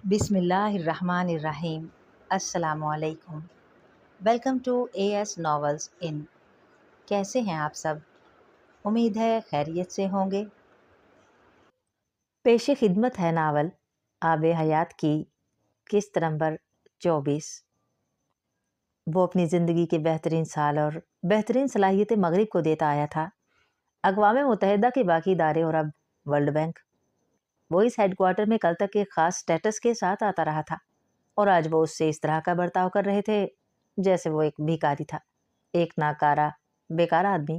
بسم اللہ الرحمن الرحیم۔ السلام علیکم۔ Welcome to A S novels in. کیسے ہیں آپ سب؟ امید ہے خیریت سے ہوں گے۔ پیش خدمت ہے ناول آب حیات کی قسط نمبر 24۔ وہ اپنی زندگی کے بہترین سال اور بہترین صلاحیتیں مغرب کو دیتا آیا تھا، اقوام متحدہ کے باقی ادارے اور اب ورلڈ بینک۔ وہ اس ہیڈ کوارٹر میں کل تک ایک خاص سٹیٹس کے ساتھ آتا رہا تھا، اور آج وہ اس سے اس طرح کا برتاؤ کر رہے تھے جیسے وہ ایک بھیکاری تھا، ایک ناکارہ بیکار آدمی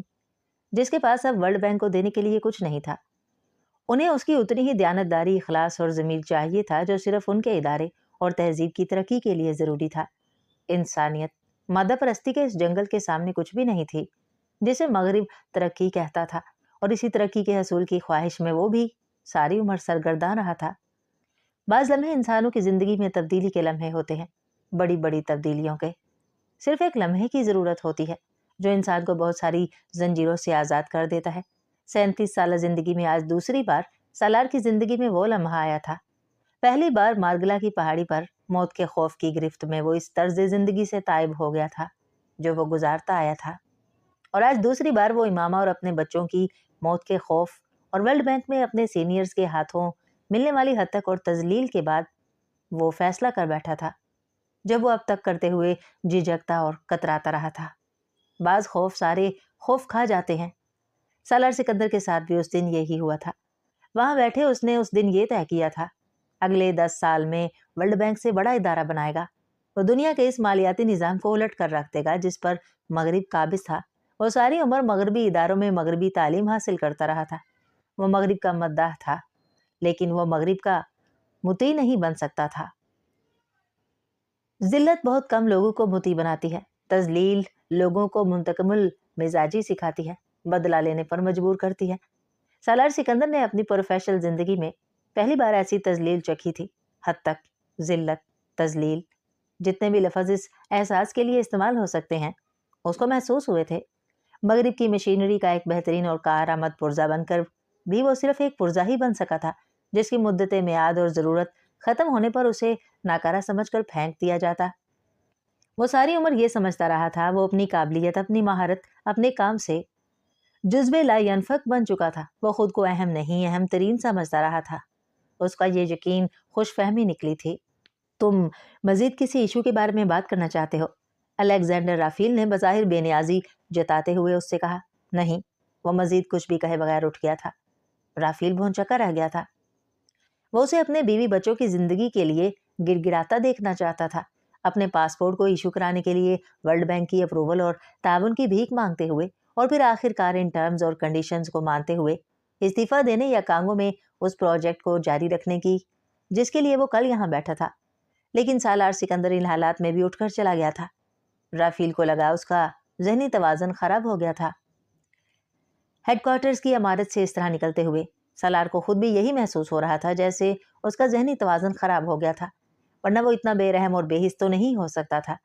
جس کے پاس اب ورلڈ بینک کو دینے کے لیے کچھ نہیں تھا۔ انہیں اس کی اتنی ہی دیانتداری، اخلاص اور ضمیر چاہیے تھا جو صرف ان کے ادارے اور تہذیب کی ترقی کے لیے ضروری تھا۔ انسانیت مادہ پرستی کے اس جنگل کے سامنے کچھ بھی نہیں تھی جسے مغرب ترقی کہتا تھا، اور اسی ترقی کے حصول کی خواہش میں وہ بھی ساری عمر سرگرداں رہا تھا۔ بعض لمحے انسانوں کی زندگی میں تبدیلی کے لمحے ہوتے ہیں، بڑی بڑی تبدیلیوں کے۔ صرف ایک لمحے کی ضرورت ہوتی ہے جو انسان کو بہت ساری زنجیروں سے آزاد کر دیتا ہے۔ 37 سالہ زندگی میں آج دوسری بار سالار کی زندگی میں وہ لمحہ آیا تھا۔ پہلی بار مارگلا کی پہاڑی پر موت کے خوف کی گرفت میں وہ اس طرز زندگی سے تائب ہو گیا تھا جو وہ گزارتا آیا تھا، اور آج دوسری بار وہ امامہ اور اپنے بچوں کی موت کے خوف اور ورلڈ بینک میں اپنے سینئرز کے ہاتھوں ملنے والی حد تک اور تذلیل کے بعد وہ فیصلہ کر بیٹھا تھا جب وہ اب تک کرتے ہوئے جھجکتا اور کتراتا رہا تھا۔ بعض خوف سارے خوف کھا جاتے ہیں۔ سالار سکندر کے ساتھ بھی اس دن یہی ہوا تھا۔ وہاں بیٹھے اس نے اس دن یہ طے کیا تھا، اگلے 10 سال میں ورلڈ بینک سے بڑا ادارہ بنائے گا۔ وہ دنیا کے اس مالیاتی نظام کو الٹ کر رکھ دے گا جس پر مغرب قابض تھا۔ وہ ساری عمر مغربی اداروں میں مغربی تعلیم حاصل کرتا رہا تھا۔ وہ مغرب کا مداح تھا، لیکن وہ مغرب کا مطیع نہیں بن سکتا تھا۔ ذلت بہت کم لوگوں کو مطیع بناتی ہے، تذلیل لوگوں کو منتقم المزاجی سکھاتی ہے، بدلہ لینے پر مجبور کرتی ہے۔ سالار سکندر نے اپنی پروفیشنل زندگی میں پہلی بار ایسی تذلیل چکھی تھی۔ حد تک، ذلت، تذلیل، جتنے بھی لفظ اس احساس کے لیے استعمال ہو سکتے ہیں اس کو محسوس ہوئے تھے۔ مغرب کی مشینری کا ایک بہترین اور کارآمد پرزہ بن کر بھی وہ صرف ایک پرزہ ہی بن سکا تھا جس کی مدت میعاد اور ضرورت ختم ہونے پر اسے ناکارہ سمجھ کر پھینک دیا جاتا۔ وہ ساری عمر یہ سمجھتا رہا تھا وہ اپنی قابلیت، اپنی مہارت، اپنے کام سے جزو لا ینفک بن چکا تھا۔ وہ خود کو اہم نہیں، اہم ترین سمجھتا رہا تھا۔ اس کا یہ یقین خوش فہمی نکلی تھی۔ تم مزید کسی ایشو کے بارے میں بات کرنا چاہتے ہو؟ الیگزینڈر رافیل نے بظاہر بے نیازی جتاتے ہوئے اس سے کہا۔ نہیں، وہ مزید کچھ بھی کہے بغیر اٹھ گیا تھا۔ رافیل بھونچکا رہ گیا تھا۔ وہ اسے اپنے بیوی بچوں کی زندگی کے لیے گر گراتا دیکھنا چاہتا تھا، اپنے پاسپورٹ کو ایشو کرانے کے لیے ورلڈ بینک کی اپروول اور تعاون کی بھیک مانگتے ہوئے، اور پھر آخر کار ان ٹرمز اور کنڈیشنز کو مانتے ہوئے استعفیٰ دینے یا کانگو میں اس پروجیکٹ کو جاری رکھنے کی جس کے لیے وہ کل یہاں بیٹھا تھا۔ لیکن سالار سکندر ان حالات میں بھی اٹھ کر چلا گیا تھا۔ رافیل کو لگا اس کا ذہنی توازن خراب ہو گیا تھا۔ ہیڈ کوارٹرز کی عمارت سے اس طرح نکلتے ہوئے سالار کو خود بھی یہی محسوس ہو رہا تھا جیسے اس کا ذہنی توازن خراب ہو گیا تھا، ورنہ وہ اتنا بے رحم اور بے حس تو نہیں ہو سکتا تھا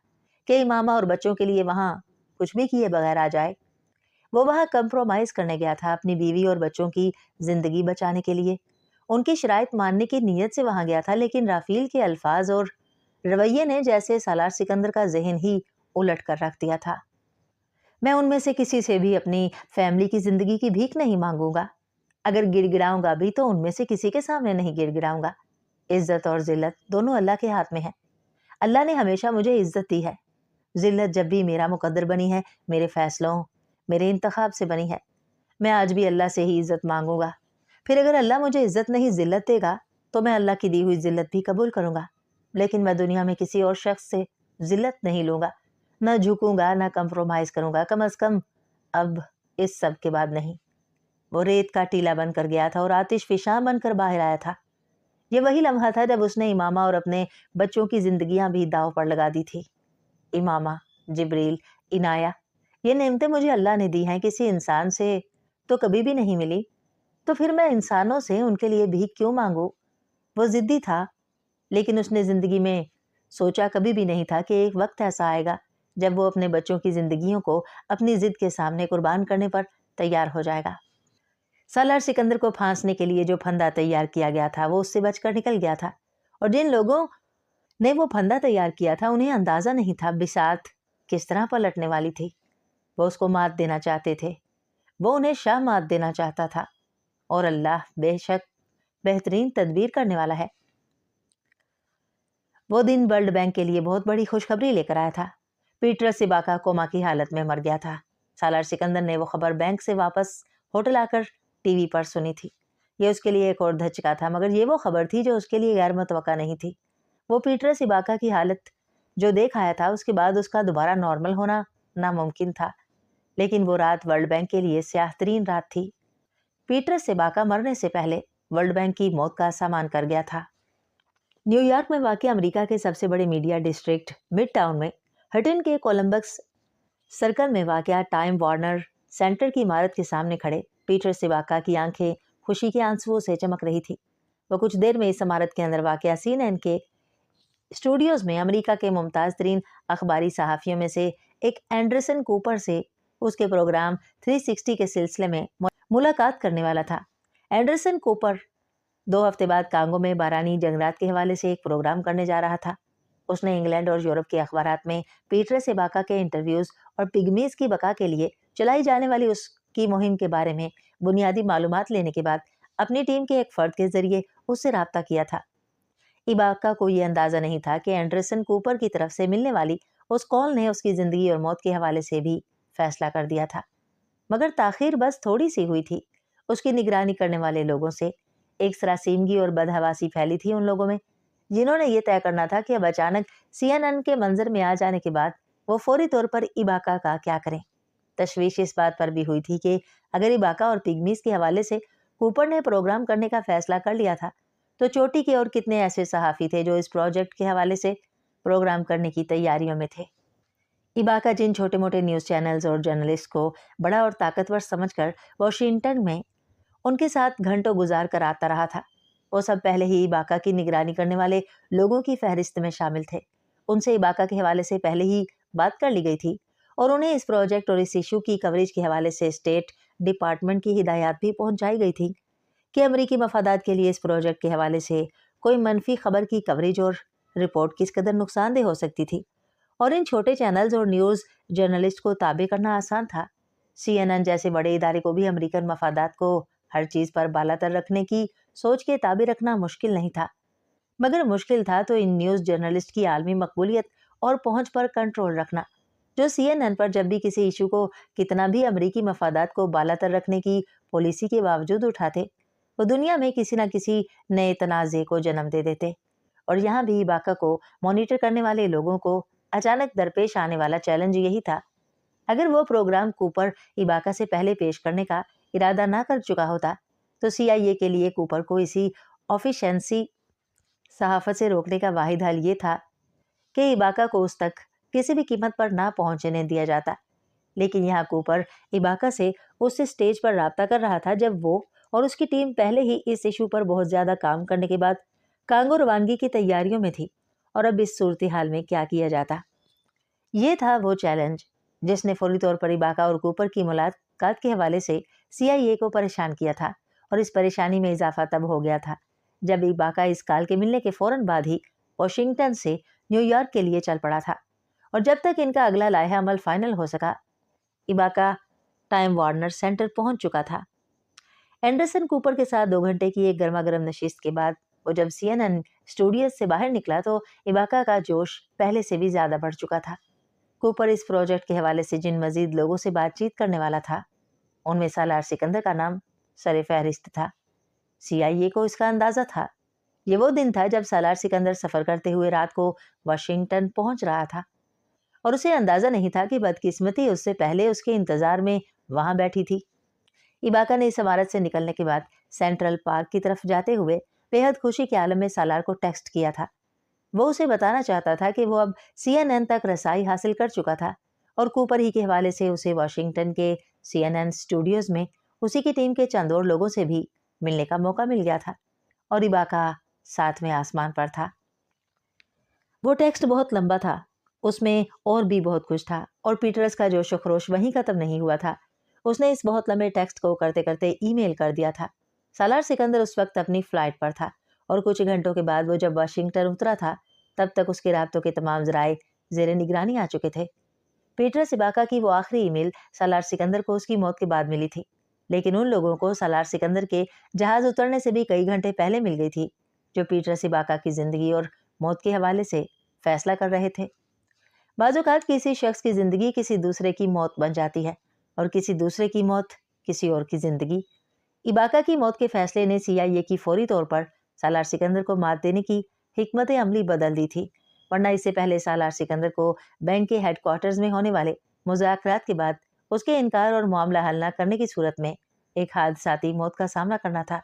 کہ امامہ اور بچوں کے لیے وہاں کچھ بھی کیے بغیر آ جائے۔ وہ وہاں کمپرومائز کرنے گیا تھا اپنی بیوی اور بچوں کی زندگی بچانے کے لیے، ان کی شرائط ماننے کی نیت سے وہاں گیا تھا، لیکن رافیل کے الفاظ اور رویے نے جیسے سالار سکندر کا ذہن ہی الٹ کر رکھ دیا تھا۔ میں ان میں سے کسی سے بھی اپنی فیملی کی زندگی کی بھیک نہیں مانگوں گا، اگر گر گراؤں گا بھی تو ان میں سے کسی کے سامنے نہیں گر گراؤں گا۔ عزت اور ذلت دونوں اللہ کے ہاتھ میں ہیں۔ اللہ نے ہمیشہ مجھے عزت دی ہے۔ ذلت جب بھی میرا مقدر بنی ہے، میرے فیصلوں، میرے انتخاب سے بنی ہے۔ میں آج بھی اللہ سے ہی عزت مانگوں گا۔ پھر اگر اللہ مجھے عزت نہیں ذلت دے گا تو میں اللہ کی دی ہوئی ذلت بھی قبول کروں گا، لیکن میں دنیا میں کسی اور شخص سے ذلت نہیں لوں گا، نہ جھکوں گا، نہ کمپرومائز کروں گا، کم از کم اب اس سب کے بعد نہیں۔ وہ ریت کا ٹیلا بن کر گیا تھا اور آتش فشاں بن کر باہر آیا تھا۔ یہ وہی لمحہ تھا جب اس نے امامہ اور اپنے بچوں کی زندگیاں بھی داؤ پر لگا دی تھی۔ امامہ، جبریل، عنایہ، یہ نعمتیں مجھے اللہ نے دی ہیں، کسی انسان سے تو کبھی بھی نہیں ملی، تو پھر میں انسانوں سے ان کے لیے بھیک کیوں مانگوں؟ وہ ضدی تھا، لیکن اس نے زندگی میں سوچا کبھی بھی نہیں تھا کہ ایک وقت ایسا آئے گا جب وہ اپنے بچوں کی زندگیوں کو اپنی ضد کے سامنے قربان کرنے پر تیار ہو جائے گا۔ سالار سکندر کو پھانسنے کے لیے جو پھندا تیار کیا گیا تھا وہ اس سے بچ کر نکل گیا تھا، اور جن لوگوں نے وہ پھندا تیار کیا تھا انہیں اندازہ نہیں تھا بساط کس طرح پلٹنے والی تھی۔ وہ اس کو مات دینا چاہتے تھے، وہ انہیں شاہ مات دینا چاہتا تھا، اور اللہ بے شک بہترین تدبیر کرنے والا ہے۔ وہ دن ورلڈ بینک کے لیے بہت بڑی خوشخبری لے کر آیا تھا۔ پیٹر سباکا کوما کی حالت میں مر گیا تھا۔ سالار سکندر نے وہ خبر بینک سے واپس ہوٹل آ کر ٹی وی پر سنی تھی۔ یہ اس کے لیے ایک اور دھچکا تھا، مگر یہ وہ خبر تھی جو اس کے لیے غیر متوقع نہیں تھی۔ وہ پیٹر سباکا کی حالت جو دیکھ آیا تھا اس کے بعد اس کا دوبارہ نارمل ہونا ناممکن تھا، لیکن وہ رات ورلڈ بینک کے لیے سیاہ ترین رات تھی۔ پیٹر سباکا مرنے سے پہلے ورلڈ بینک کی موت کا سامان کر گیا تھا۔ نیو یارک میں واقع امریکہ کے سب سے بڑے میڈیا ڈسٹرکٹ مڈ ٹاؤن میں ہٹن کے کولمبس سرکل میں واقع ٹائم وارنر سینٹر کی عمارت کے سامنے کھڑے پیٹر سباکا کی آنکھیں خوشی کے آنسوؤں سے چمک رہی تھی۔ وہ کچھ دیر میں اس عمارت کے اندر واقع CNN کے اسٹوڈیوز میں امریکہ کے ممتاز ترین اخباری صحافیوں میں سے ایک اینڈرسن کوپر سے اس کے پروگرام 360 کے سلسلے میں ملاقات کرنے والا تھا۔ اینڈرسن کوپر 2 ہفتے بعد کانگو میں بارانی جنگلات کے حوالے سے ایک پروگرام کرنے جا رہا تھا۔ اس نے انگلینڈ اور یورپ کے اخبارات میں پیٹر سباکا کے انٹرویوز اور پگمیز کی بقا کے لیے چلائی جانے والی اس کی مہم کے بارے میں بنیادی معلومات لینے کے بعد اپنی ٹیم کے ایک فرد کے ذریعے اس سے رابطہ کیا تھا۔ ایباکا کو یہ اندازہ نہیں تھا کہ اینڈرسن کوپر کی طرف سے ملنے والی اس کال نے اس کی زندگی اور موت کے حوالے سے بھی فیصلہ کر دیا تھا، مگر تاخیر بس تھوڑی سی ہوئی تھی۔ اس کی نگرانی کرنے والے لوگوں سے ایک سراسیمگی اور بدحواسی پھیلی تھی ان لوگوں میں جنہوں نے یہ طے کرنا تھا کہ اب اچانک CNN کے منظر میں آ جانے کے بعد وہ فوری طور پر ایباکا کا کیا کریں۔ تشویش اس بات پر بھی ہوئی تھی کہ اگر ایباکا اور پگمیز کے حوالے سے کوپر نے پروگرام کرنے کا فیصلہ کر لیا تھا تو چوٹی کے اور کتنے ایسے صحافی تھے جو اس پروجیکٹ کے حوالے سے پروگرام کرنے کی تیاریوں میں تھے۔ ایباکا جن چھوٹے موٹے نیوز چینلز اور جرنلسٹ کو بڑا اور طاقتور سمجھ کر واشنگٹن میں ان کے ساتھ گھنٹوں گزار کر آتا رہا تھا، وہ سب پہلے ہی ایباکا کی نگرانی کرنے والے لوگوں کی فہرست میں شامل تھے۔ ان سے ایباکا کے حوالے سے پہلے ہی بات کر لی گئی تھی اور انہیں اس پروجیکٹ اور اس ایشو کی کوریج کے حوالے سے اسٹیٹ ڈپارٹمنٹ کی ہدایات بھی پہنچائی گئی تھی کہ امریکی مفادات کے لیے اس پروجیکٹ کے حوالے سے کوئی منفی خبر کی کوریج اور رپورٹ کس قدر نقصان دہ ہو سکتی تھی، اور ان چھوٹے چینلز اور نیوز جرنلسٹ کو تابع کرنا آسان تھا۔ CNN جیسے بڑے ادارے کو بھی امریکن مفادات کو ہر چیز پر بالاتر رکھنے کی سوچ کے تابع رکھنا مشکل نہیں تھا، مگر مشکل تھا تو ان نیوز جرنلسٹ کی عالمی مقبولیت اور پہنچ پر کنٹرول رکھنا، جو CNN پر جب بھی کسی ایشو کو کتنا بھی امریکی مفادات کو بالاتر رکھنے کی پالیسی کے باوجود اٹھاتے، وہ دنیا میں کسی نہ کسی نئے تنازع کو جنم دے دیتے۔ اور یہاں بھی ایباکا کو مانیٹر کرنے والے لوگوں کو اچانک درپیش آنے والا چیلنج یہی تھا۔ اگر وہ پروگرام کوپر ایباکا سے پہلے پیش کرنے کا ارادہ نہ کر چکا ہوتا تو CIA کے لیے کوپر کو اسی آفیشنسی صحافت سے روکنے کا واحد حل یہ تھا کہ ایباکا کو اس تک کسی بھی قیمت پر نہ پہنچنے دیا جاتا۔ لیکن یہاں کوپر ایباکا سے اس سٹیج پر رابطہ کر رہا تھا جب وہ اور اس کی ٹیم پہلے ہی اس ایشو پر بہت زیادہ کام کرنے کے بعد کانگو روانگی کی تیاریوں میں تھی، اور اب اس صورتحال میں کیا کیا جاتا۔ یہ تھا وہ چیلنج جس نے فوری طور پر ایباکا اور کوپر کی ملاقات کے حوالے سے CIA کو پریشان کیا تھا، اور اس پریشانی میں اضافہ تب ہو گیا تھا جب ایباکا اس کال کے ملنے کے فوراً بعد ہی واشنگٹن سے نیو یارک کے لیے چل پڑا تھا، اور جب تک ان کا اگلا لائحہ عمل فائنل ہو سکا ایباکا ٹائم وارنر سینٹر پہنچ چکا تھا۔ اینڈرسن کوپر کے ساتھ 2 گھنٹے کی ایک گرما گرم نشست کے بعد وہ جب CNN اسٹوڈیوز سے باہر نکلا تو ایباکا کا جوش پہلے سے بھی زیادہ بڑھ چکا تھا۔ کوپر اس پروجیکٹ کے حوالے سے جن مزید لوگوں سے بات چیت کرنے والا تھا ان میں سالار سکندر کا نام سر فہرست تھا۔ CIA کو اس کا اندازہ تھا۔ یہ وہ دن تھا جب سالار سکندر سفر کرتے ہوئے رات کو واشنگٹن پہنچ رہا تھا، اور اسے اندازہ نہیں تھا کہ بدقسمتی اس سے پہلے اس کے انتظار میں وہاں بیٹھی تھی۔ ایباکا نے اس عمارت سے نکلنے کے بعد سینٹرل پارک کی طرف جاتے ہوئے بے حد خوشی کے عالم میں سالار کو ٹیکسٹ کیا تھا۔ وہ اسے بتانا چاہتا تھا کہ وہ اب CNN تک رسائی حاصل کر چکا تھا، اور کوپر ہی کے حوالے سے اسے واشنگٹن کے CNN اسٹوڈیوز میں اسی کی ٹیم کے چند اور لوگوں سے بھی ملنے کا موقع مل گیا تھا، اور ایباکا 7ویں آسمان پر تھا۔ وہ ٹیکسٹ بہت لمبا تھا، اس میں اور بھی بہت کچھ تھا، اور پیٹرس کا جوش و خروش وہیں ختم نہیں ہوا تھا۔ اس نے اس بہت لمبے ٹیکسٹ کو کرتے کرتے ای میل کر دیا تھا۔ سالار سکندر اس وقت اپنی فلائٹ پر تھا اور کچھ گھنٹوں کے بعد وہ جب واشنگٹن اترا تھا تب تک اس کے رابطوں کے تمام ذرائع زیر نگرانی آ چکے تھے۔ پیٹر سباکا کی وہ آخری ای میل سالار سکندر کو اس کی موت کے بعد ملی تھی، لیکن ان لوگوں کو سالار سکندر کے جہاز اترنے سے بھی کئی گھنٹے پہلے مل گئی تھی جو پیٹر سباکا کی زندگی اور موت کے حوالے سے فیصلہ کر رہے تھے۔ بعض اوقات کسی شخص کی زندگی کسی دوسرے کی موت بن جاتی ہے اور کسی دوسرے کی موت کسی اور کی زندگی۔ ایباکا کی موت کے فیصلے نے CIA کی فوری طور پر سالار سکندر کو مات دینے کی حکمت عملی بدل دی تھی، ورنہ اس سے پہلے سالار سکندر کو بینک کے ہیڈ کوارٹرز میں ہونے والے مذاکرات کے بعد اس کے انکار اور معاملہ حل نہ کرنے کی صورت میں ایک حادثاتی موت کا سامنا کرنا تھا۔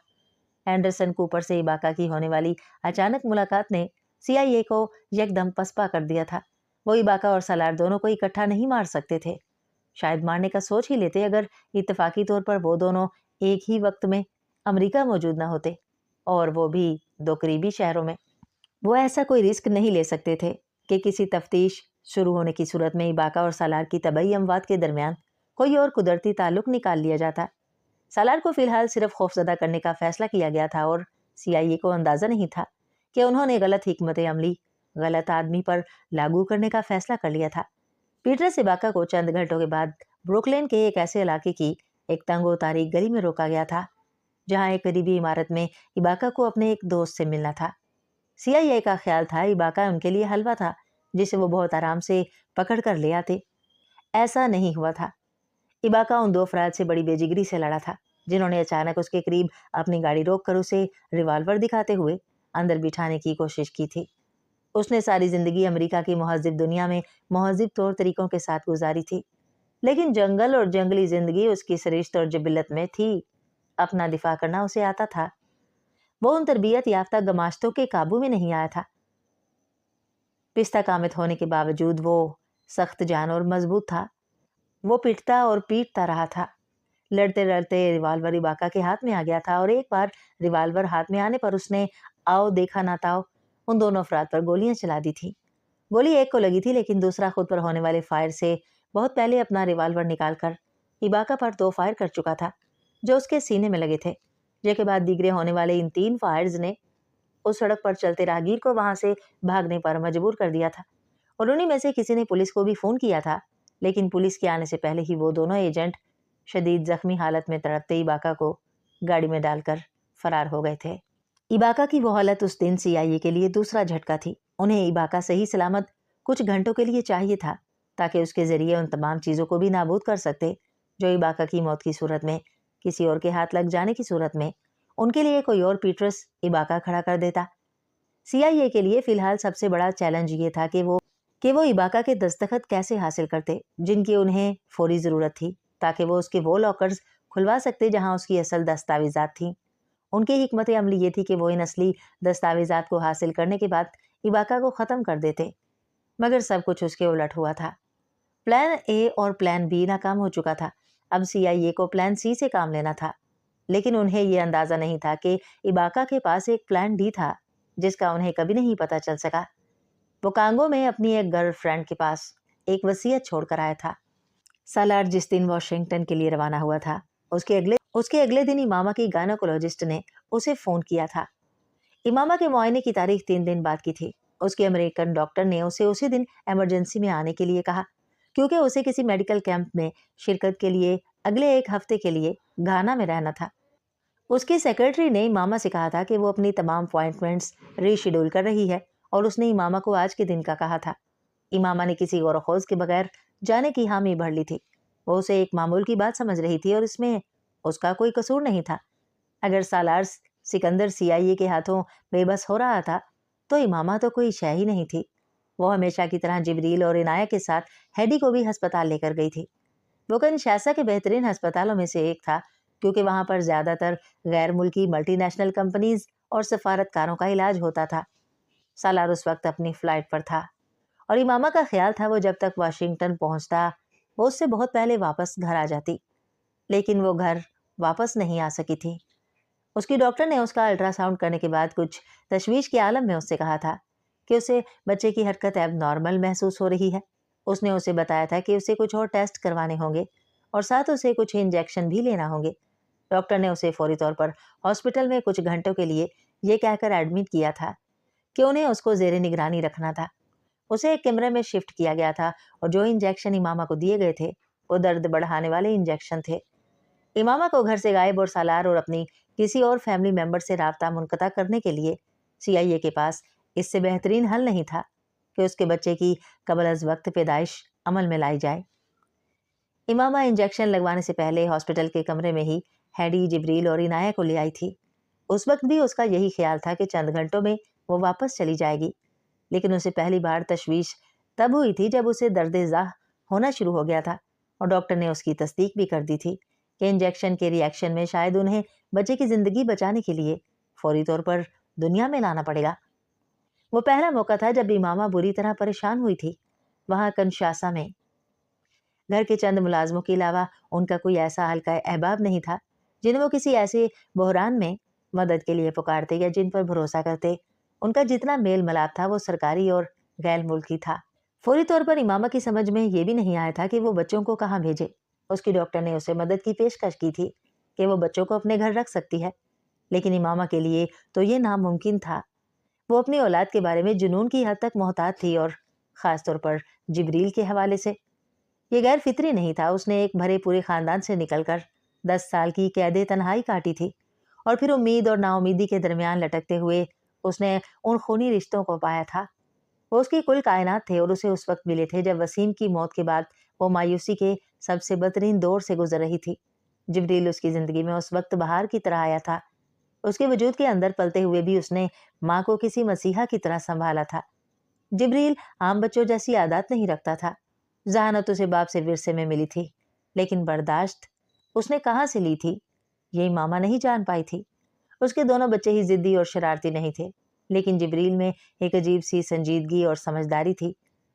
اینڈرسن کوپر سے ایباکا کی ہونے والی اچانک ملاقات نے CIA کو یکدم پسپا کر دیا تھا۔ وہ ایباکا اور سالار دونوں کو اکٹھا نہیں مار سکتے تھے، شاید مارنے کا سوچ ہی لیتے اگر اتفاقی طور پر وہ دونوں ایک ہی وقت میں امریکہ موجود نہ ہوتے، اور وہ بھی 2 قریبی شہروں میں۔ وہ ایسا کوئی رسک نہیں لے سکتے تھے کہ کسی تفتیش شروع ہونے کی صورت میں ایباکا اور سالار کی طبعی اموات کے درمیان کوئی اور قدرتی تعلق نکال لیا جاتا۔ سالار کو فی الحال صرف خوفزدہ کرنے کا فیصلہ کیا گیا تھا اور CIA کو اندازہ نہیں تھا کہ انہوں نے غلط حکمت عملی غلط آدمی پر لاگو کرنے کا فیصلہ کر لیا تھا۔ پیٹر سباکا کو چند گھنٹوں کے بعد بروکلین کے ایک ایسے علاقے کی ایک تنگ و تاریک گلی میں روکا گیا تھا جہاں ایک قریبی عمارت میں ایباکا کو اپنے ایک دوست سے ملنا تھا۔ CIA کا خیال تھا ایباکا ان کے لیے حلوہ تھا جسے وہ بہت آرام سے پکڑ کر لے آتے۔ ایسا نہیں ہوا تھا۔ ایباکا ان 2 افراد سے بڑی بے جگری سے لڑا تھا جنہوں نے اچانک اس کے قریب اپنی گاڑی روک کر اسے ریوالور دکھاتے ہوئے اندر بٹھانے کی کوشش کی تھی۔ اس نے ساری زندگی امریکہ کی مہذب دنیا میں مہذب طور طریقوں کے ساتھ گزاری تھی، لیکن جنگل اور جنگلی زندگی اس کی سرشت اور جبلت میں تھی۔ اپنا دفاع کرنا اسے آتا تھا۔ وہ ان تربیت یافتہ گماشتوں کے قابو میں نہیں آیا تھا۔ پستہ کامت ہونے کے باوجود وہ سخت جان اور مضبوط تھا۔ وہ پٹتا اور پیٹتا رہا تھا۔ لڑتے لڑتے ریوالور ایباکا کے ہاتھ میں آ گیا تھا اور ایک بار ریوالور ہاتھ میں آنے پر اس نے آؤ دیکھا نہ تاؤ ان دونوں افراد پر گولیاں چلا دی تھی۔ گولی ایک کو لگی تھی لیکن دوسرا خود پر ہونے والے فائر سے بہت پہلے اپنا ریوالور نکال کر ایباکا پر 2 فائر کر چکا تھا جو اس کے سینے میں لگے تھے، جس کے بعد دیگرے ہونے والے ان 3 فائرز نے اس سڑک پر چلتے راہگیر کو وہاں سے بھاگنے پر مجبور کر دیا تھا، اور انہی میں سے کسی نے پولیس کو بھی فون کیا تھا، لیکن پولیس کے آنے سے پہلے ہی وہ دونوں ایجنٹ شدید زخمی حالت میں تڑپتے ایباکا کو گاڑی میں ڈال کر فرار ہو گئے تھے۔ ایباکا کی وہ حالت اس دن CIA کے لیے دوسرا جھٹکا تھی۔ انہیں ایباکا صحیح سلامت کچھ گھنٹوں کے لیے چاہیے تھا تاکہ اس کے ذریعے ان تمام چیزوں کو بھی نابود کر سکتے جو ایباکا کی موت کی صورت میں کسی اور کے ہاتھ لگ جانے کی صورت میں ان کے لیے کوئی اور پیٹرس ایباکا کھڑا کر دیتا۔ CIA کے لیے فی الحال سب سے بڑا چیلنج یہ تھا کہ وہ ایباکا کے دستخط کیسے حاصل کرتے جن کی انہیں فوری ضرورت تھی تاکہ وہ اس کے وہ لاکرز کھلوا سکتے جہاں اس کی اصل دستاویزات تھیں۔ ان کی حکمت عملی یہ تھی کہ وہ ان اصلی دستاویزات کو حاصل کرنے کے بعد ایباکا کو ختم کر دیتے، مگر سب کچھ اس کے الٹ ہوا تھا۔ پلان A اور پلان B ناکام ہو چکا تھا۔ اب CIA کو پلان C سے کام لینا تھا، لیکن انہیں یہ اندازہ نہیں تھا کہ ایباکا کے پاس ایک پلان D تھا جس کا انہیں کبھی نہیں پتہ چل سکا۔ وہ کانگو میں اپنی ایک گرل فرینڈ کے پاس ایک وصیت چھوڑ کر آیا تھا۔ سالار جس دن واشنگٹن کے لیے روانہ ہوا تھا اس کے اگلے دن امامہ کی گائنوکولوجسٹ نے اسے فون کیا تھا۔ امامہ کے معائنے کی تاریخ 3 دن بعد کی تھی۔ اس کے امریکن ڈاکٹر نے اسے اسی دن ایمرجنسی میں آنے کے لیے کہا کیونکہ اسے کسی میڈیکل کیمپ میں شرکت کے لیے اگلے 1 ہفتے کے لیے گھانا میں رہنا تھا۔ اس کی سیکرٹری نے امامہ سے کہا تھا کہ وہ اپنی تمام اپوائنٹمنٹس ری شیڈول کر رہی ہے اور اس نے امامہ کو آج کے دن کا کہا تھا۔ امامہ نے کسی غور و خوض کے بغیر جانے کی حامی بھر لی تھی۔ وہ اسے ایک معمول کی بات سمجھ رہی تھی اور اس میں اس کا کوئی قصور نہیں تھا۔ اگر سالار سکندر CIA کے ہاتھوں بے بس ہو رہا تھا تو امامہ تو کوئی شے ہی نہیں تھی۔ وہ ہمیشہ کی طرح جبریل اور عنایہ کے ساتھ ہیڈی کو بھی ہسپتال لے کر گئی تھی۔ وہ کنشاسا کے بہترین ہسپتالوں میں سے ایک تھا کیونکہ وہاں پر زیادہ تر غیر ملکی ملٹی نیشنل کمپنیز اور سفارتکاروں کا علاج ہوتا تھا۔ سالار اس وقت اپنی فلائٹ پر تھا اور امامہ کا خیال تھا وہ جب تک واشنگٹن پہنچتا وہ اس سے بہت پہلے واپس گھر آ جاتی، لیکن وہ گھر واپس نہیں آ سکی تھی۔ اس کی ڈاکٹر نے اس کا الٹرا ساؤنڈ کرنے کے بعد کچھ تشویش کے عالم میں اس سے کہا تھا کہ اسے بچے کی حرکت ایب نارمل محسوس ہو رہی ہے۔ اس نے اسے بتایا تھا کہ اسے کچھ اور ٹیسٹ کروانے ہوں گے اور ساتھ اسے کچھ انجیکشن بھی لینا ہوں گے۔ ڈاکٹر نے اسے فوری طور پر ہاسپٹل میں کچھ گھنٹوں کے لیے یہ کہہ کر ایڈمٹ کیا تھا کہ انہیں اس کو زیر نگرانی رکھنا تھا۔ اسے ایک کمرے میں شفٹ کیا گیا تھا اور جو انجیکشن امامہ کو دیے گئے تھے وہ درد بڑھانے والے انجیکشن تھے۔ امامہ کو گھر سے غائب اور سالار اور اپنی کسی اور فیملی ممبر سے رابطہ منقطع کرنے کے لیے CIA کے پاس اس سے بہترین حل نہیں تھا کہ اس کے بچے کی قبل از وقت پیدائش عمل میں لائی جائے۔ امامہ انجیکشن لگوانے سے پہلے ہاسپٹل کے کمرے میں ہی ہیڈی، جبریل اور عنایہ کو لے آئی تھی۔ اس وقت بھی اس کا یہی خیال تھا کہ چند گھنٹوں میں وہ واپس چلی جائے گی، لیکن اسے پہلی بار تشویش تب ہوئی تھی جب اسے درد زاہ ہونا شروع ہو گیا تھا اور ڈاکٹر نے اس کی تصدیق بھی کر دی تھی کہ انجیکشن کے ری ایکشن میں شاید انہیں بچے کی زندگی بچانے کے لیے فوری طور پر دنیا میں لانا پڑے گا۔ وہ پہلا موقع تھا جب امامہ بری طرح پریشان ہوئی تھی۔ وہاں کنشاسا میں گھر کے چند ملازموں کے علاوہ ان کا کوئی ایسا حلقہ احباب نہیں تھا جنہیں وہ کسی ایسے بحران میں مدد کے لیے پکارتے یا جن پر بھروسہ کرتے۔ ان کا جتنا میل ملاپ تھا وہ سرکاری اور غیر ملکی تھا۔ فوری طور پر امامہ کی سمجھ میں یہ بھی نہیں آیا تھا کہ وہ بچوں کو کہاں بھیجے۔ اس کی ڈاکٹر نے اسے مدد کی پیشکش کی تھی کہ وہ بچوں کو اپنے گھر رکھ سکتی ہے، لیکن امامہ کے لیے تو یہ ناممکن تھا۔ وہ اپنی اولاد کے بارے میں جنون کی حد تک محتاط تھی اور خاص طور پر جبریل کے حوالے سے۔ یہ غیر فطری نہیں تھا۔ اس نے ایک بھرے پورے خاندان سے نکل کر 10 سال کی قید تنہائی کاٹی تھی اور پھر امید اور نا امیدی کے درمیان لٹکتے ہوئے اس نے ان خونی رشتوں کو پایا تھا۔ وہ اس کی کل کائنات تھے اور اسے اس وقت ملے تھے جب وسیم کی موت کے بعد وہ مایوسی کے سب سے بدترین دور سے گزر رہی تھی۔ جبریل اس کی زندگی میں اس وقت بہار کی طرح آیا تھا۔ اس کے وجود کے اندر پلتے ہوئے بھی اس نے ماں کو کسی مسیحا کی طرح سنبھالا تھا۔ جبریل عام بچوں جیسی عادات نہیں رکھتا تھا۔ ذہانت اسے باپ سے ورثے میں ملی تھی، لیکن برداشت اس نے کہاں سے لی تھی یہ امامہ نہیں جان پائی تھی۔ اس کے دونوں بچے ہی ضدی اور شرارتی نہیں تھے، لیکن جبریل میں ایک عجیب سی سنجیدگی اور سمجھداری تھی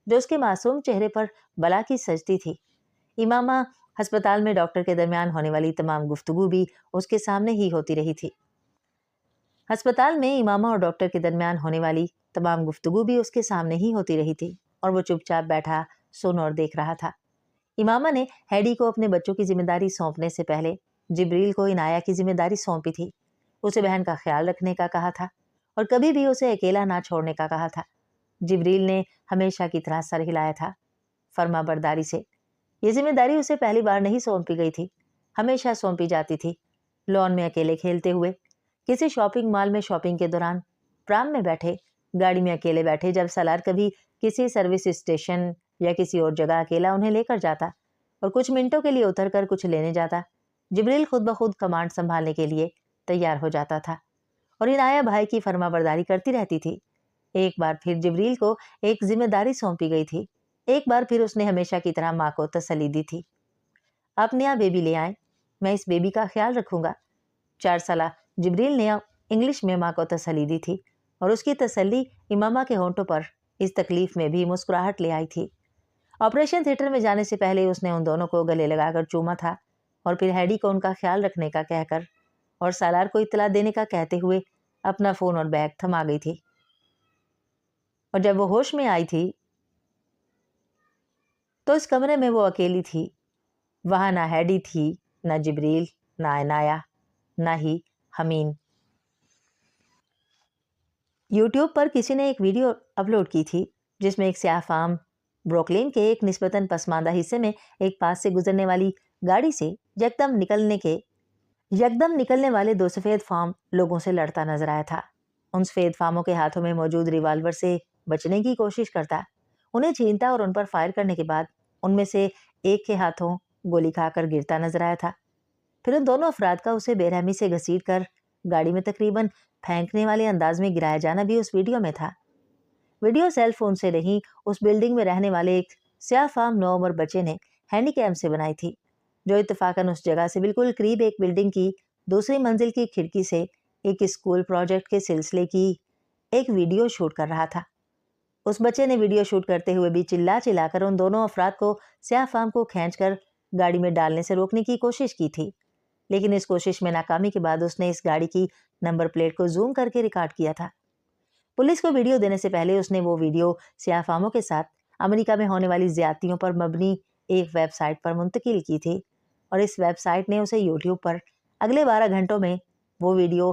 جو اس کے معصوم چہرے پر بلا کی سجتی تھی۔ امامہ ہسپتال میں ڈاکٹر کے درمیان ہونے والی تمام گفتگو بھی اس کے سامنے ہی ہوتی رہی تھی۔ ہسپتال میں امامہ اور ڈاکٹر کے درمیان ہونے والی تمام گفتگو بھی اس کے سامنے ہی ہوتی رہی تھی اور وہ چپ چاپ بیٹھا سن اور دیکھ رہا تھا۔ امامہ نے ہیڈی کو اپنے بچوں کی ذمہ داری سونپنے سے پہلے جبریل کو عنایہ کی ذمہ داری سونپی تھی۔ اسے بہن کا خیال رکھنے کا کہا تھا اور کبھی بھی اسے اکیلا نہ چھوڑنے کا کہا تھا۔ جبریل نے ہمیشہ کی طرح سر ہلایا تھا فرما برداری سے۔ یہ ذمہ داری اسے پہلی بار نہیں سونپی گئی تھی، ہمیشہ سونپی جاتی تھی۔ لان میں اکیلے کھیلتے ہوئے، کسی شاپنگ مال میں شاپنگ کے دوران، پرام میں بیٹھے، گاڑی میں اکیلے بیٹھے، جب سالار کبھی کسی سروس اسٹیشن یا کسی اور جگہ اکیلا انہیں لے کر جاتا اور کچھ منٹوں کے لیے اتر کر کچھ لینے جاتا، جبریل خود بخود کمانڈ سنبھالنے کے لیے تیار ہو جاتا تھا اور عنایہ بھائی کی فرما برداری کرتی رہتی تھی۔ ایک بار پھر جبریل کو ایک ذمہ داری سونپی گئی تھی۔ ایک بار پھر اس نے ہمیشہ کی طرح ماں کو تسلی دی تھی، آپ نیا بیبی لے آئیں، میں اس بیبی کا خیال رکھوں گا۔ 4 سالہ جبریل نے انگلش میں ماں کو تسلی دی تھی اور اس کی تسلی امامہ کے ہونٹوں پر اس تکلیف میں بھی مسکراہٹ لے آئی تھی۔ آپریشن تھیٹر میں جانے سے پہلے اس نے ان دونوں کو گلے لگا کر چوما تھا اور پھر ہیڈی کو ان کا خیال رکھنے کا کہہ کر اور سالار کو اطلاع دینے کا کہتے ہوئے اپنا فون اور بیگ تھما گئی تھی۔ اور جب وہ ہوش میں آئی تھی تو اس کمرے میں وہ اکیلی تھی۔ وہاں نہ ہیڈی تھی، نہ جبریل، نہ عنایہ، نہ ہی حمین۔ یوٹیوب پر کسی نے ایک ویڈیو اپلوڈ کی تھی جس میں ایک سیاہ فام بروکلین کے ایک نسبتاً پسماندہ حصے میں ایک پاس سے گزرنے والی گاڑی سے یکدم نکلنے والے 2 سفید فام لوگوں سے لڑتا نظر آیا تھا۔ ان سفید فاموں کے ہاتھوں میں موجود ریوالور سے بچنے کی کوشش کرتا، انہیں چھینتا اور ان پر فائر کرنے کے بعد ان میں سے ایک کے ہاتھوں گولی کھا کر گرتا نظر آیا تھا۔ پھر ان دونوں افراد کا اسے بے رحمی سے گھسیٹ کر گاڑی میں تقریباً پھینکنے والے انداز میں گرایا جانا بھی اس ویڈیو میں تھا۔ ویڈیو سیل فون سے نہیں، اس بلڈنگ میں رہنے والے ایک سیاہ فام نوعمر بچے نے ہینڈی کیم سے بنائی تھی، جو اتفاقاً اس جگہ سے بالکل قریب ایک بلڈنگ کی دوسری منزل کی کھڑکی سے ایک اسکول پروجیکٹ کے سلسلے کی ایک ویڈیو شوٹ کر رہا تھا۔ اس بچے نے ویڈیو شوٹ کرتے ہوئے بھی چلا کر ان دونوں افراد کو سیاہ فام کو کھینچ کر گاڑی میں ڈالنے سے روکنے کی کوشش کی تھی، لیکن اس کوشش میں ناکامی کے بعد اس نے اس گاڑی کی نمبر پلیٹ کو زوم کر کے ریکارڈ کیا تھا۔ پولیس کو ویڈیو دینے سے پہلے اس نے وہ ویڈیو سیاہ فاموں کے ساتھ امریکہ میں ہونے والی زیادتیوں پر مبنی ایک ویب سائٹ پر منتقل کی تھی اور اس ویب سائٹ نے اسے یوٹیوب پر اگلے 12 گھنٹوں میں وہ ویڈیو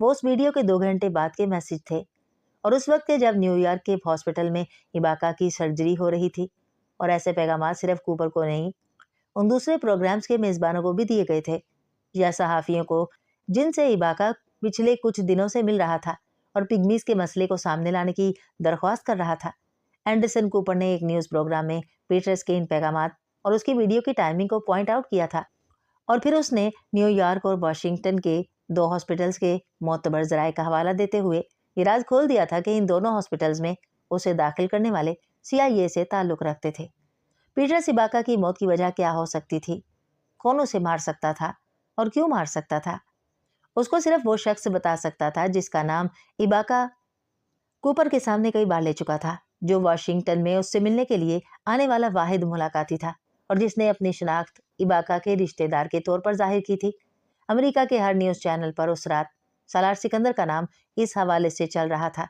وہ اس ویڈیو کے 2 گھنٹے بعد کے میسج تھے اور اس وقت کے جب نیو یارک کے ہاسپٹل میں ایباکا کی سرجری ہو رہی تھی، اور ایسے پیغامات صرف کوپر کو نہیں، ان دوسرے پروگرامز کے میزبانوں کو بھی دیے گئے تھے یا صحافیوں کو جن سے ایباکا پچھلے کچھ دنوں سے مل رہا تھا اور پگمیز کے مسئلے کو سامنے لانے کی درخواست کر رہا تھا۔ اینڈرسن کوپر نے ایک نیوز پروگرام میں پیٹرس کے ان پیغامات اور اس کی ویڈیو کی ٹائمنگ کو پوائنٹ آؤٹ کیا تھا، اور پھر اس نے نیو یارک اور واشنگٹن کے 2 ہاسپٹلز کے معتبر ذرائع کا حوالہ دیتے ہوئے یہ راز کھول دیا تھا کہ ان دونوں ہاسپٹلز میں اسے داخل کرنے والے CIA سے تعلق رکھتے تھے۔ پیٹرس ایباکا کی موت کی وجہ کیا ہو سکتی تھی؟ کون اسے مار سکتا تھا اور کیوں مار سکتا تھا؟ اس کو صرف وہ شخص بتا سکتا تھا جس کا نام ایباکا کوپر کے سامنے کئی بار لے چکا تھا، جو واشنگٹن میں اس سے ملنے کے لیے آنے والا واحد ملاقاتی تھا اور جس نے اپنی شناخت ایباکا کے رشتہ دار کے طور پر ظاہر کی تھی۔ امریکہ کے ہر نیوز چینل پر اس رات سالار سکندر کا نام اس حوالے سے چل رہا تھا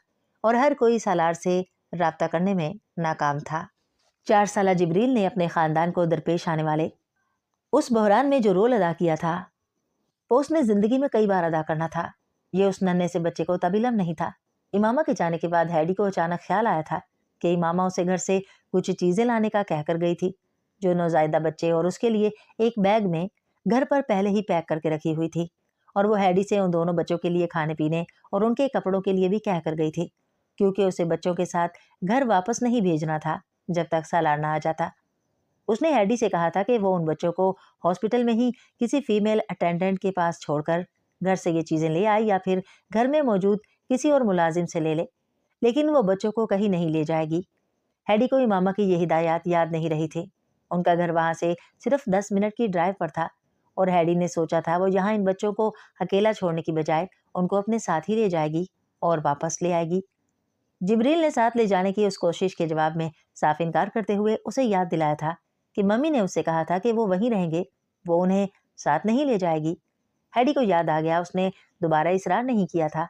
اور ہر کوئی سالار سے رابطہ کرنے میں ناکام تھا۔ 4 سالہ جبریل نے اپنے خاندان کو درپیش آنے والے اس بحران میں جو رول ادا کیا تھا وہ اس نے زندگی میں کئی بار ادا کرنا تھا۔ یہ اس ننھے سے بچے کو تب علم نہیں تھا۔ امامہ کے جانے کے بعد ہیڈی کو اچانک خیال آیا تھا کہ امامہ اسے گھر سے کچھ چیزیں لانے کا کہہ کر گئی تھی جو نوزائیدہ بچے اور اس کے لیے ایک بیگ میں گھر پر پہلے ہی پیک کر کے رکھی ہوئی تھی، اور وہ ہیڈی سے ان دونوں بچوں کے لیے کھانے پینے اور ان کے کپڑوں کے لیے بھی کہہ کر گئی تھی، کیونکہ اسے بچوں کے ساتھ گھر واپس نہیں بھیجنا تھا جب تک سالار نہ آ جاتا۔ اس نے ہیڈی سے کہا تھا کہ وہ ان بچوں کو ہاسپٹل میں ہی کسی فیمیل اٹینڈنٹ کے پاس چھوڑ کر گھر سے یہ چیزیں لے آئے یا پھر گھر میں موجود کسی اور ملازم سے لے لے، لیکن وہ بچوں کو کہیں نہیں لے جائے گی۔ ہیڈی کو امامہ کی یہ ہدایات یاد نہیں رہی تھی۔ ان کا گھر وہاں سے صرف 10 منٹ کی ڈرائیو پر تھا اور ہیڈی نے سوچا تھا وہ یہاں ان بچوں کو اکیلا چھوڑنے کی بجائے ان کو اپنے ساتھ ہی لے جائے گی اور واپس لے آئے گی۔ جبریل نے ساتھ لے جانے کی اس کوشش کے جواب میں صاف انکار کرتے ہوئے اسے یاد دلایا تھا کہ ممی نے اس سے کہا تھا کہ وہ وہیں رہیں گے، وہ انہیں ساتھ نہیں لے جائے گی۔ ہیڈی کو یاد آ گیا، اس نے دوبارہ اصرار نہیں کیا تھا۔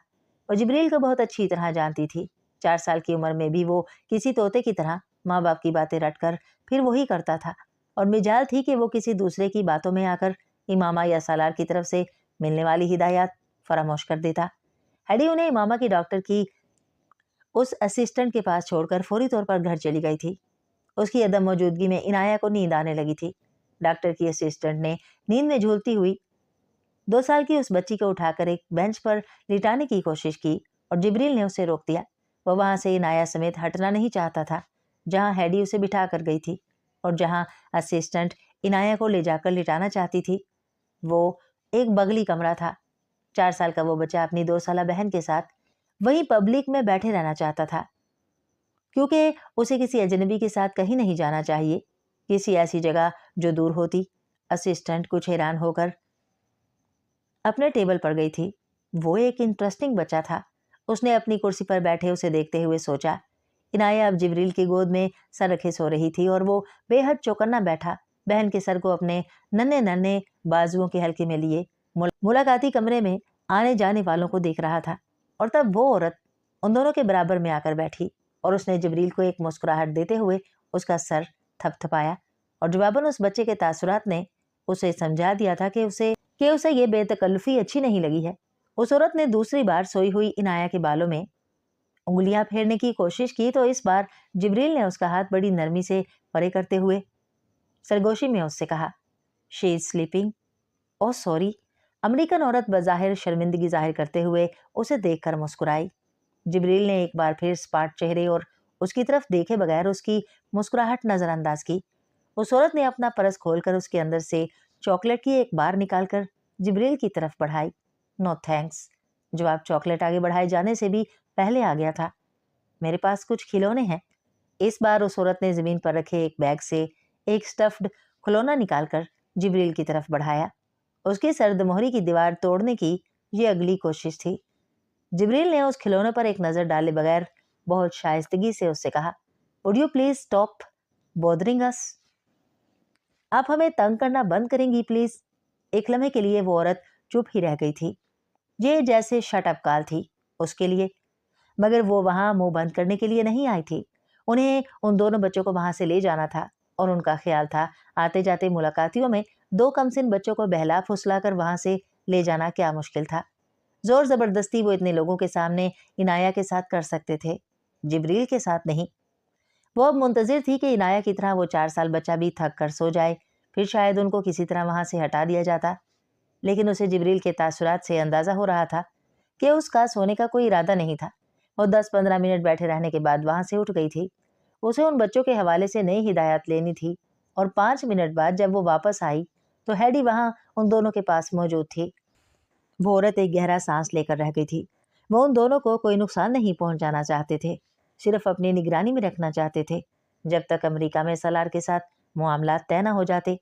وہ جبریل کو بہت اچھی طرح جانتی تھی۔ 4 سال کی عمر میں بھی وہ کسی طوطے کی طرح ماں باپ کی باتیں رٹ کر پھر وہی کرتا تھا، اور مجال تھی کہ وہ کسی دوسرے کی باتوں میں آ کر امامہ یا سالار کی طرف سے ملنے والی ہدایات فراموش کر دیتا۔ ہیڈی انہیں امامہ کی ڈاکٹر کی اس اسسٹنٹ کے پاس چھوڑ کر فوری طور پر گھر چلی گئی تھی۔ اس کی عدم موجودگی میں عنایہ کو نیند آنے لگی تھی۔ ڈاکٹر کی اسسٹنٹ نے نیند میں جھولتی ہوئی 2 سال کی اس بچی کو اٹھا کر ایک بینچ پر لٹانے کی کوشش کی اور جبریل نے اسے روک دیا۔ وہ وہاں سے عنایہ سمیت ہٹنا نہیں چاہتا تھا جہاں ہیڈی اسے بٹھا کر گئی تھی، اور جہاں اسسٹنٹ عنایہ کو لے جا کر لٹانا چاہتی تھی وہ ایک بغلی کمرہ تھا۔ 4 سال کا وہ بچہ اپنی 2 سالہ بہن کے ساتھ وہیں پبلک میں بیٹھے رہنا چاہتا تھا، کیونکہ اسے کسی اجنبی کے ساتھ کہیں نہیں جانا چاہیے، کسی ایسی جگہ جو دور ہوتی۔ اسسٹنٹ کچھ حیران ہو کر اپنے ٹیبل پر گئی تھی۔ وہ ایک انٹرسٹنگ بچہ تھا۔ اس نے اپنی کرسی پر بیٹھے اسے دیکھتے ہوئے سوچا۔ عنایہ اب جبریل کی گود میں سر رکھے سو رہی تھی اور وہ بے حد چوکنا بیٹھا بہن کے سر کو اپنے ننھے ننھے بازوؤں کے حلقے میں لیے ملاقاتی کمرے میں آنے جانے والوں کو دیکھ رہا تھا، اور تب وہ عورت ان دونوں کے برابر میں آ کر بیٹھی اور اس نے جبریل کو ایک مسکراہٹ دیتے ہوئے اس کا سر تھپ تھپایا، اور جواباً اس بچے کے تاثرات نے اسے سمجھا دیا تھا کہ اسے یہ بے تکلفی اچھی نہیں لگی ہے۔ اس عورت نے دوسری بار سوئی ہوئی عنایہ کے بالوں میں انگلیاں پھیرنے کی کوشش کی تو اس بار جبریل نے اس کا ہاتھ بڑی نرمی سے پرے کرتے ہوئے سرگوشی میں اس سے کہا، "شی از سلیپنگ۔ اوہ سوری۔ امریکن عورت بظاہر شرمندگی ظاہر کرتے ہوئے اسے دیکھ کر مسکرائی۔ جبریل نے ایک بار پھر سپاٹ چہرے اور اس کی طرف دیکھے بغیر اس کی مسکراہٹ نظر انداز کی۔ اس عورت نے اپنا پرس کھول کر اس کے اندر سے چاکلیٹ کی ایک بار نکال کر جبریل کی طرف بڑھائی۔ "نو تھینکس"۔ جواب چاکلیٹ آگے بڑھائے جانے سے بھی پہلے آ گیا تھا۔ "میرے پاس کچھ کھلونے ہیں۔" اس بار اس عورت نے زمین پر رکھے ایک بیگ سے ایک سٹفڈ کھلونا نکال کر جبریل کی طرف بڑھایا۔ اس کی سرد مہری کی دیوار توڑنے کی یہ اگلی کوشش تھی۔ جبریل نے اس کھلونے پر ایک نظر ڈالے بغیر بہت شائستگی سے اس سے کہا، "Would you please stop bothering us"؟ آپ ہمیں تنگ کرنا بند کریں گی پلیز؟ ایک لمحے کے لیے وہ عورت چپ ہی رہ گئی تھی۔ یہ جیسے شٹ اپ کال تھی اس کے لیے، مگر وہ وہاں منہ بند کرنے کے لیے نہیں آئی تھی۔ انہیں ان دونوں بچوں کو وہاں سے لے جانا تھا، اور ان کا خیال تھا آتے جاتے ملاقاتیوں میں 2 کمسن بچوں کو بہلا پھسلا کر وہاں سے لے جانا کیا مشکل تھا۔ زور زبردستی وہ اتنے لوگوں کے سامنے عنایہ کے ساتھ کر سکتے تھے، جبریل کے ساتھ نہیں۔ وہ اب منتظر تھی کہ عنایہ کی طرح وہ 4 سال بچہ بھی تھک کر سو جائے، پھر شاید ان کو کسی طرح وہاں سے ہٹا دیا جاتا۔ لیکن اسے جبریل کے تاثرات سے اندازہ ہو رہا تھا کہ اس کا سونے کا کوئی ارادہ نہیں تھا۔ وہ 10-15 منٹ بیٹھے رہنے کے بعد وہاں سے اٹھ گئی تھی۔ اسے ان بچوں کے حوالے سے نئی ہدایات لینی تھی، اور 5 منٹ بعد جب وہ واپس آئی تو ہیڈی وہاں ان دونوں کے پاس موجود تھی۔ وہ عورت ایک گہرا سانس لے کر رہ گئی تھی۔ وہ ان دونوں کو کوئی نقصان نہیں پہنچانا چاہتے تھے، صرف اپنی نگرانی میں رکھنا چاہتے تھے جب تک امریکہ میں سالار کے ساتھ معاملات طے نہ ہو جاتے۔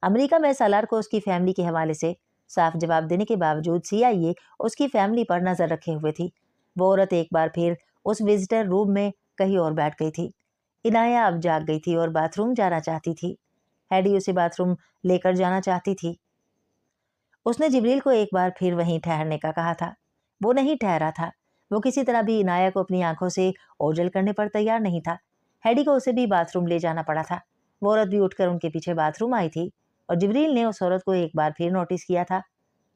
امریکہ میں سالار کو اس کی فیملی کے حوالے سے صاف جواب دینے کے باوجود CIA اس کی فیملی پر نظر رکھے ہوئے تھی۔ وہ عورت ایک بار پھر اس وزٹر روم میں کہیں اور بیٹھ گئی تھی۔ عنایہ اب جاگ گئی تھی اور باتھ روم جانا چاہتی تھی۔ ہیڈی اسے باتھ روم لے کر جانا چاہتی تھی۔ اس نے جبریل کو ایک بار پھر وہیں ٹھہرنے کا کہا تھا۔ وہ نہیں ٹھہرا تھا۔ وہ کسی طرح بھی عنایہ کو اپنی آنکھوں سے اوجھل کرنے پر تیار نہیں تھا۔ ہیڈی کو اسے بھی باتھ روم لے جانا پڑا تھا۔ وہ عورت بھی اٹھ کر ان کے پیچھے باتھ روم آئی تھی، اور جبریل نے اس عورت کو ایک بار پھر نوٹس کیا تھا۔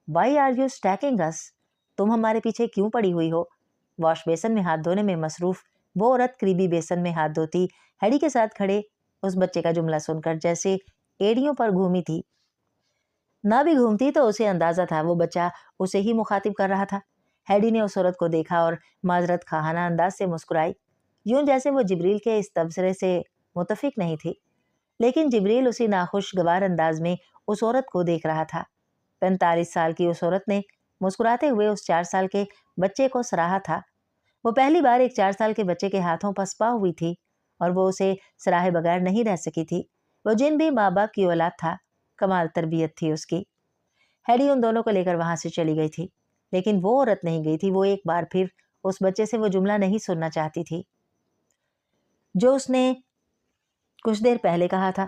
وائی آر یو اسٹیکنگ اس؟ تم ہمارے پیچھے کیوں پڑی ہوئی ہو؟ واش بیسن میں ہاتھ دھونے میں مصروف وہ عورت قریبی بیسن میں ہاتھ دھوتی ہیڈی کے ساتھ کھڑے اس بچے کا جملہ سن کر جیسے ایڑیوں پر گھومی تھی۔ نہ بھی گھومتی تو اسے اندازہ تھا وہ بچہ اسے ہی مخاطب کر رہا تھا۔ ہیڈی نے اس عورت کو دیکھا اور معذرت خواہانہ انداز سے مسکرائی، یوں جیسے وہ جبریل کے اس تبصرے سے متفق نہیں تھی۔ لیکن جبریل اسی ناخوشگوار انداز میں اس عورت کو دیکھ رہا تھا۔ 45 سال کی اس عورت نے مسکراتے ہوئے اس 4 سال کے بچے کو سراہا تھا۔ وہ پہلی بار ایک 4 سال کے بچے کے ہاتھوں پسپا ہوئی تھی، اور وہ اسے سراہے بغیر نہیں رہ سکی تھی۔ وہ جن بھی ماں باپ کی اولاد تھا، کمال تربیت تھی اس کی۔ ہیڈی ان دونوں کو لے کر وہاں سے چلی گئی تھی، لیکن وہ عورت نہیں گئی تھی۔ وہ ایک بار پھر اس بچے سے وہ جملہ نہیں سننا چاہتی تھی جو اس نے کچھ دیر پہلے کہا تھا۔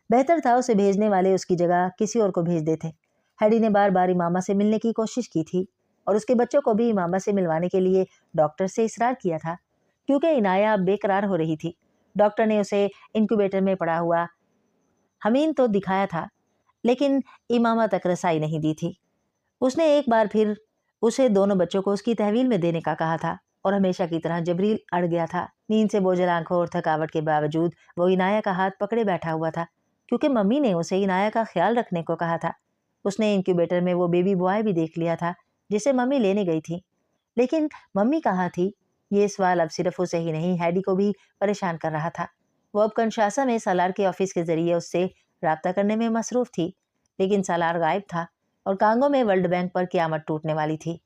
بہتر تھا اسے بھیجنے والے اس کی جگہ کسی اور کو بھیج دیتے۔ ہیڈی نے بار بار امامہ سے ملنے کی کوشش کی تھی، اور اس کے بچوں کو بھی امامہ سے ملوانے کے لیے ڈاکٹر سے اصرار کیا تھا، کیونکہ عنایہ اب بے قرار ہو رہی تھی۔ ڈاکٹر نے اسے انکیوبیٹر میں پڑا ہوا حمین تو دکھایا تھا، لیکن امامہ تک رسائی نہیں دی تھی۔ اس نے ایک بار پھر اسے دونوں بچوں کو اس کی تحویل میں دینے کا کہا تھا، اور ہمیشہ کی طرح جبریل اڑ گیا تھا۔ نیند سے بوجھل آنکھوں اور تھکاوٹ کے باوجود وہ عنایہ کا ہاتھ پکڑے بیٹھا ہوا تھا، کیونکہ ممی نے اسے عنایہ کا خیال رکھنے کو کہا تھا۔ اس نے انکیوبیٹر میں وہ بیبی بوائے بھی دیکھ لیا تھا جسے ممی لینے گئی تھی، لیکن ممی کہاں تھی؟ یہ سوال اب صرف اسے ہی نہیں، ہیڈی کو بھی پریشان کر رہا تھا۔ وہ اب کنشاسا میں سالار کے آفس کے ذریعے اس سے رابطہ کرنے میں مصروف تھی، لیکن سالار غائب تھا، اور کانگو میں ورلڈ بینک پر قیامت ٹوٹنے والی تھی۔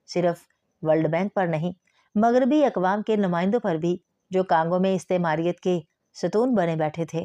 صرف ورلڈ بینک پر نہیں، مغربی اقوام کے نمائندوں پر بھی، جو کانگو میں استعماریت کے ستون بنے بیٹھے تھے۔